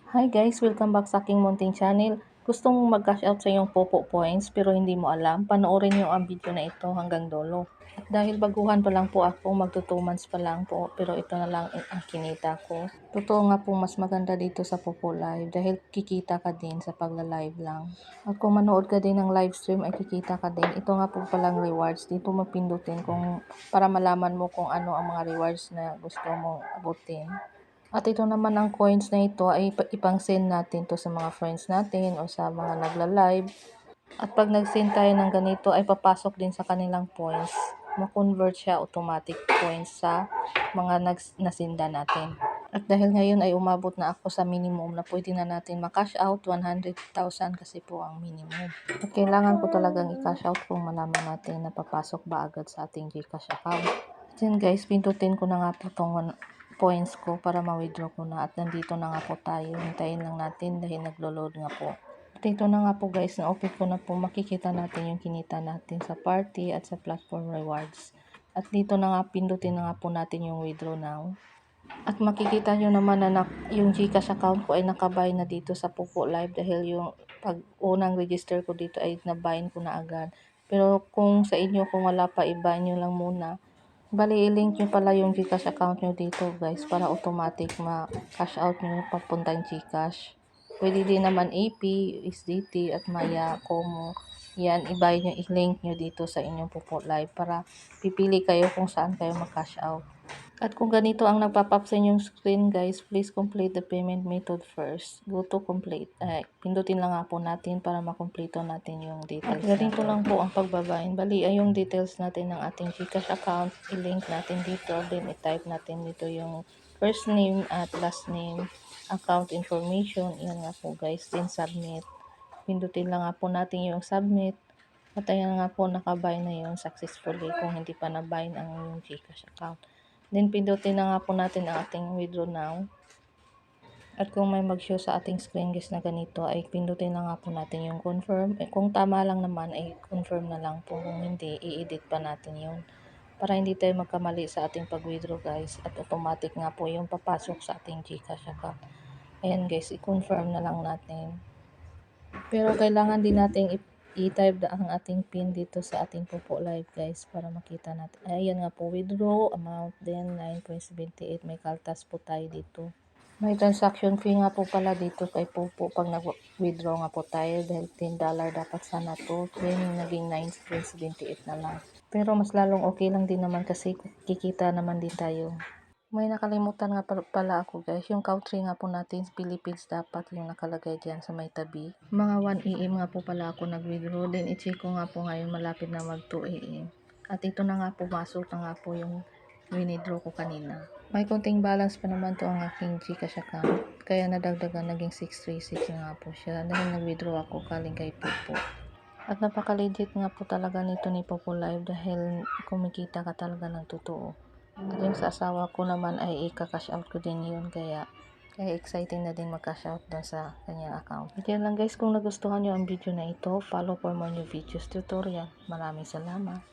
Hi guys, welcome back sa aking munting channel. Gusto mong mag-cash out sa iyong Popo Points pero hindi mo alam, panoorin niyo ang video na ito hanggang dulo. At dahil baguhan pa lang po ako, magto 2 months pa lang po, pero ito na lang ang kinita ko. Totoo nga po mas maganda dito sa Popo Live dahil kikita ka din sa pagla-live lang. At kung manood ka din ng live stream ay kikita ka din. Ito nga po palang rewards. Dito mo pindutin kung para malaman mo kung ano ang mga rewards na gusto mong abutin. At ito naman ang coins na ito ay ipang-send natin to sa mga friends natin o sa mga nagla-live. At pag nag-send tayo ng ganito ay papasok din sa kanilang points. Ma-convert siya automatic points sa mga nasinda natin. At dahil ngayon ay umabot na ako sa minimum na pwede na natin ma-cash out 100,000 kasi po ang minimum. At kailangan ko talagang i-cash out kung malaman natin na papasok ba agad sa ating GCash account. At yun guys, pindutin ko na nga po itong points ko para ma-withdraw ko na at nandito na nga po tayo. Hintayin lang natin dahil naglo-load nga po. At ito na nga po guys, na-open ko na po, makikita natin yung kinita natin sa party at sa platform rewards. At dito na nga, pindutin na nga po natin yung withdraw now. At makikita nyo naman na yung GCash account ko ay nakabay na dito sa Popo Live dahil yung pag unang register ko dito ay nabayin ko na agad. Pero kung sa inyo, kung wala pa, ibayin nyo lang muna. Bali, i-link nyo pala yung GCash account nyo dito guys para automatic ma-cash out nyo papuntang GCash. Pwede din naman AP, SDT at Maya, Como. Yan, ibayin nyo, i-link nyo dito sa inyong Popo Live para pipili kayo kung saan kayo ma-cash out. At kung ganito ang nagpa-pop sa inyong screen guys, please complete the payment method first. Go to complete. Pindutin lang nga po natin para makumpleto natin yung details. At ganito lang po ang pagbabayin. Bali ay yung details natin ng ating GCash account. I-link natin dito. Then i-type natin dito yung first name at last name, account information. Yan nga po guys. Then submit. Pindutin lang nga po natin yung submit. At ayan nga po, nakabind na yun successfully kung hindi pa nabind ang yung GCash account. Then, pindutin na nga po natin ang ating withdraw now. At kung may mag-show sa ating screen guys na ganito, ay pindutin na nga po natin yung confirm. Kung tama lang naman, ay confirm na lang po. Kung hindi, i-edit pa natin yun. Para hindi tayo magkamali sa ating pag-withdraw guys. At automatic nga po yung papasok sa ating GCash account. Ayan guys, i-confirm na lang natin. Pero kailangan din nating i-type ang ating pin dito sa ating Popo Live guys para makita natin. Ayan nga po, withdraw amount then 9.78. May kaltas po tayo dito. May transaction fee nga po pala dito kay Popo pag nag-withdraw nga po tayo dahil $10 dapat sana to. Then naging 9.78 na lang. Pero mas lalong okay lang din naman kasi kikita naman din tayo. May nakalimutan nga pala ako guys, yung country nga po natin, Philippines dapat yung nakalagay dyan sa may tabi. Mga 1 AM nga po pala ako nag-withdraw, then i-check ko nga po ngayon malapit na mag 2 AM. At ito na nga po, masok na nga po yung withdraw ko kanina. May konting balance pa naman to ang aking GCash account, kaya nadagdagan naging 636 na nga po siya dahil nag-withdraw ako galing kay Popo. At napaka-legit nga po talaga nito ni Popo Live dahil kumikita ka talaga ng totoo. At yung sa asawa ko naman ay ika-cash out ko din yun kaya exciting na din mag-cash out doon sa kanyang account. At yan lang guys, kung nagustuhan nyo ang video na ito, follow for more new videos tutorial. Maraming salamat.